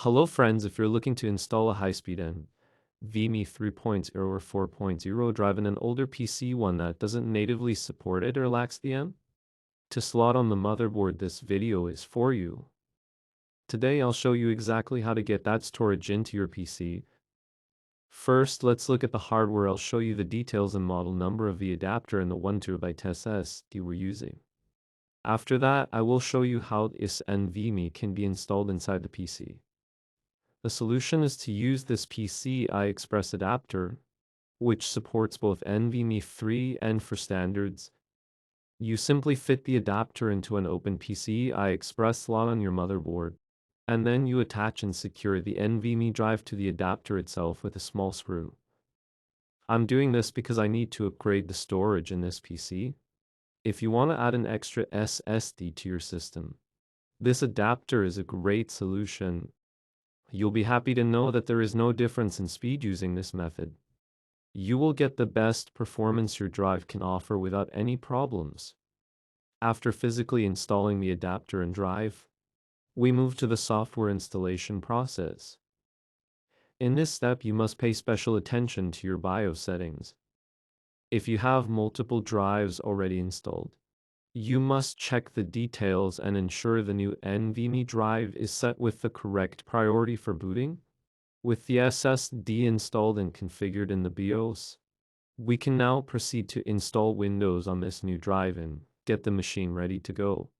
Hello friends, if you're looking to install a high-speed Nvme 3.0 or 4.0 drive in an older PC, one that doesn't natively support it or lacks the M to slot on the motherboard, this video is for you. Today I'll show you exactly how to get that storage into your PC. First, let's look at the hardware. I'll show you the details and model number of the adapter and the 1TB SSD we're using. After that, I will show you how this Nvme can be installed inside the PC. The solution is to use this PCI Express adapter, which supports both NVMe 3 and 4 standards. You simply fit the adapter into an open PCI Express slot on your motherboard, and then you attach and secure the NVMe drive to the adapter itself with a small screw. I'm doing this because I need to upgrade the storage in this PC. If you want to add an extra SSD to your system, this adapter is a great solution. You'll be happy to know that there is no difference in speed using this method. You will get the best performance your drive can offer without any problems. After physically installing the adapter and drive, we move to the software installation process. In this step, you must pay special attention to your BIOS settings. If you have multiple drives already installed, you must check the details and ensure the new NVMe drive is set with the correct priority for booting. With the SSD installed and configured in the BIOS, we can now proceed to install Windows on this new drive and get the machine ready to go.